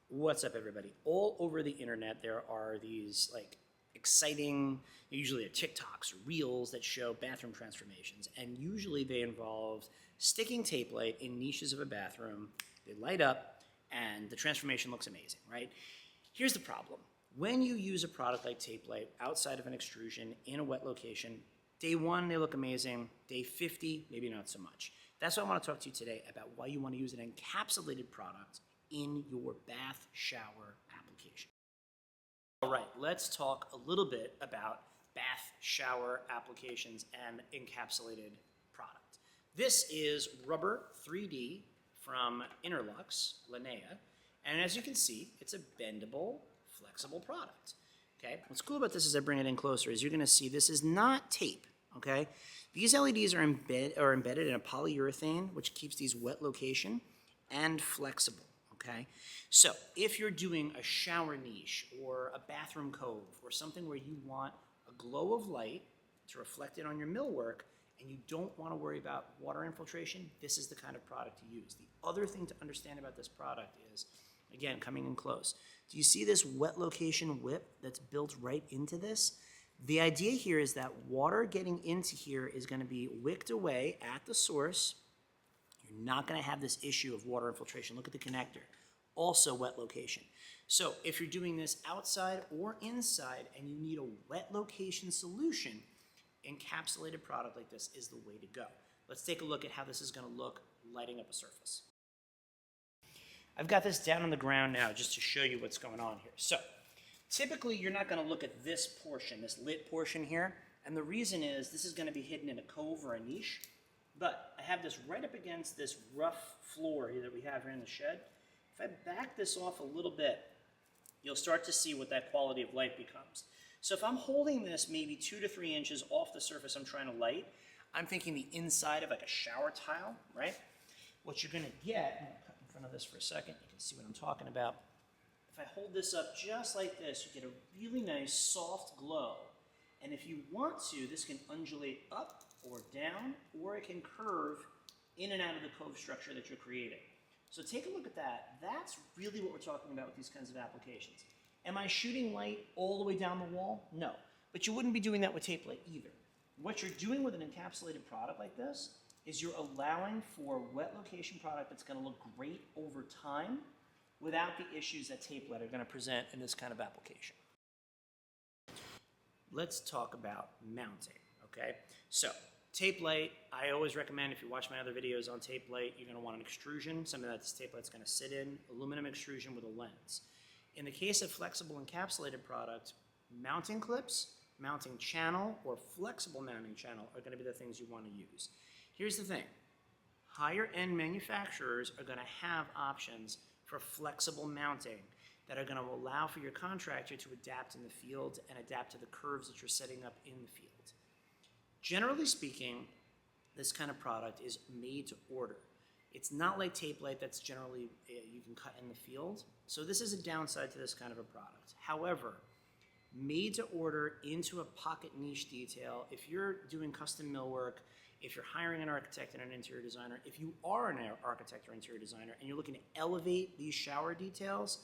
What's up, everybody? All over the internet, there are these like exciting, usually TikToks or Reels that show bathroom transformations, and usually they involve sticking tape light in niches of a bathroom. They light up, and the transformation looks amazing, right? Here's the problem: when you use a product like tape light outside of an extrusion in a wet location, day 1 they look amazing. Day 50, maybe not so much. That's why I want to talk to you today about why you want to use an encapsulated product in your bath shower application. All right, let's talk a little bit about bath shower applications and encapsulated product. This is Rubber 3D from Interlux, Linnea, and as you can see, it's a bendable, flexible product. Okay, what's cool about this as I bring it in closer is you're going to see this is not tape. Okay, these LEDs are embedded in a polyurethane, which keeps these wet location and flexible. Okay, so if you're doing a shower niche or a bathroom cove or something where you want a glow of light to reflect it on your millwork and you don't want to worry about water infiltration, this is the kind of product to use. The other thing to understand about this product is, again, coming in close, do you see this wet location whip that's built right into this? The idea here is that water getting into here is going to be wicked away at the source. You're not going to have this issue of water infiltration. Look at the connector. Also wet location. So if you're doing this outside or inside and you need a wet location solution, encapsulated product like this is the way to go. Let's take a look at how this is going to look lighting up a surface. I've got this down on the ground now just to show you what's going on here. So typically you're not going to look at this portion, this lit portion here, and the reason is this is going to be hidden in a cove or a niche. But I have this right up against this rough floor here that we have here in the shed. If I back this off a little bit, you'll start to see what that quality of light becomes. So if I'm holding this maybe 2 to 3 inches off the surface I'm trying to light, I'm thinking the inside of like a shower tile, right? What you're gonna get, I'm gonna cut in front of this for a second, you can see what I'm talking about. If I hold this up just like this, you get a really nice soft glow. And if you want to, this can undulate up or down, or it can curve in and out of the cove structure that you're creating. So take a look at that. That's really what we're talking about with these kinds of applications. Am I shooting light all the way down the wall? No. But you wouldn't be doing that with tape light either. What you're doing with an encapsulated product like this is you're allowing for wet location product that's going to look great over time without the issues that tape light are going to present in this kind of application. Let's talk about mounting, okay? So tape light, I always recommend, if you watch my other videos on tape light, you're going to want an extrusion, something that this tape light's going to sit in, aluminum extrusion with a lens. In the case of flexible encapsulated product, mounting clips, mounting channel, or flexible mounting channel are going to be the things you want to use. Here's the thing. Higher end manufacturers are going to have options for flexible mounting that are going to allow for your contractor to adapt in the field and adapt to the curves that you're setting up in the field. Generally speaking, this kind of product is made to order. It's not like tape light that's generally you can cut in the field. So this is a downside to this kind of a product. However, made to order into a pocket niche detail, if you're doing custom millwork, if you're hiring an architect and an interior designer, if you are an architect or interior designer and you're looking to elevate these shower details,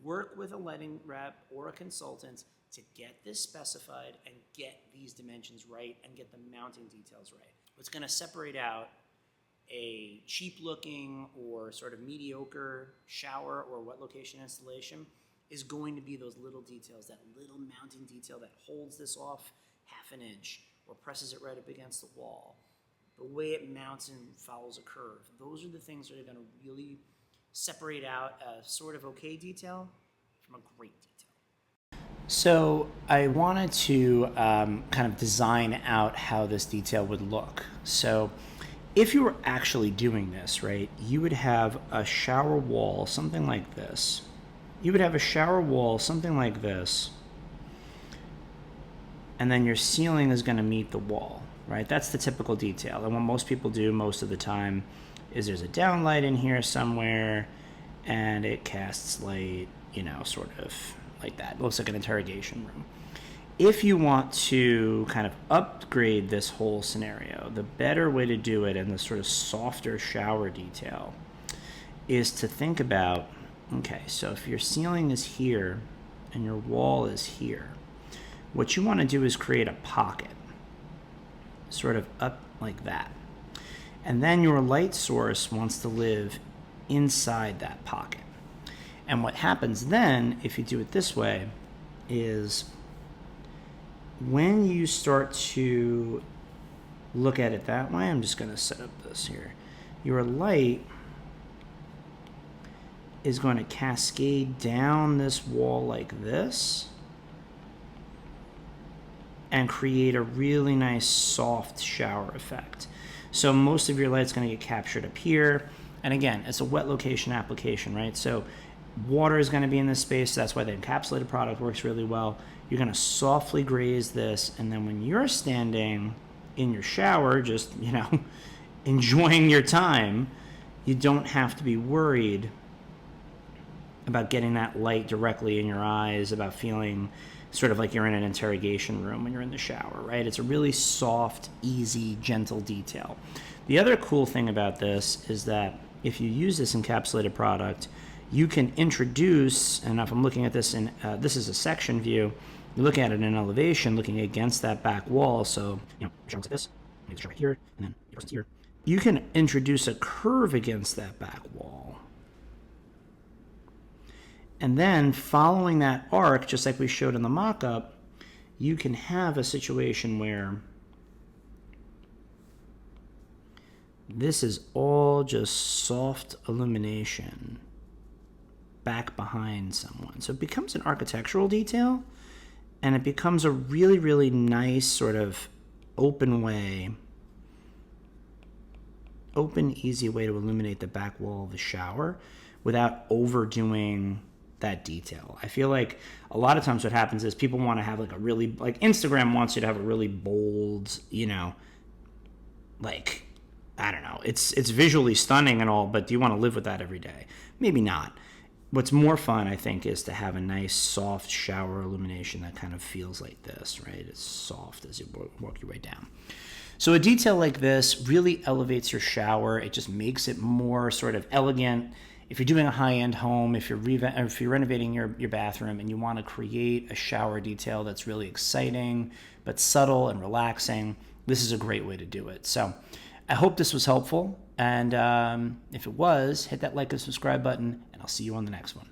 work with a lighting rep or a consultant to get this specified and get these dimensions right and get the mounting details right. What's going to separate out a cheap looking or sort of mediocre shower or wet location installation is going to be those little details, that little mounting detail that holds this off half an inch or presses it right up against the wall, the way it mounts and follows a curve. Those are the things that are going to really separate out a sort of okay detail from a great detail. So I wanted to kind of design out how this detail would look. So if you were actually doing this, right, you would have a shower wall, something like this. You would have a shower wall, something like this, and then your ceiling is going to meet the wall, right? That's the typical detail. And what most people do most of the time is there's a downlight in here somewhere, and it casts light, you know, sort of like that. It looks like an interrogation room. If you want to kind of upgrade this whole scenario, the better way to do it and the sort of softer shower detail is to think about Okay, so if your ceiling is here and your wall is here, what you want to do is create a pocket, sort of up like that. And then your light source wants to live inside that pocket. And what happens then, if you do it this way, is when you start to look at it that way, I'm just going to set up this here. Your light is going to cascade down this wall like this and create a really nice soft shower effect. So most of your light's going to get captured up here. And again, it's a wet location application, right? So water is going to be in this space. That's why the encapsulated product works really well. You're going to softly graze this. And then when you're standing in your shower, just, enjoying your time, you don't have to be worried about getting that light directly in your eyes, about feeling sort of like you're in an interrogation room when you're in the shower, right? It's a really soft, easy, gentle detail. The other cool thing about this is that if you use this encapsulated product, you can introduce, and if I'm looking at this in, this is a section view, you look at it in elevation, looking against that back wall, so, like this, make the shower right here, and then your person's here. You can introduce a curve against that back wall. And then following that arc, just like we showed in the mock-up, you can have a situation where this is all just soft illumination back behind someone. So it becomes an architectural detail, and it becomes a really, really nice sort of open, easy way to illuminate the back wall of the shower without overdoing that detail. I feel like a lot of times what happens is people want to have like a really, like Instagram wants you to have a really bold, like, I don't know, it's visually stunning and all, but do you want to live with that every day? Maybe not. What's more fun, I think, is to have a nice soft shower illumination that kind of feels like this, right? It's soft as you walk your way down. So a detail like this really elevates your shower. It just makes it more sort of elegant. If you're doing a high-end home, if you're renovating your bathroom and you want to create a shower detail that's really exciting but subtle and relaxing, this is a great way to do it. So I hope this was helpful. And if it was, hit that like and subscribe button, and I'll see you on the next one.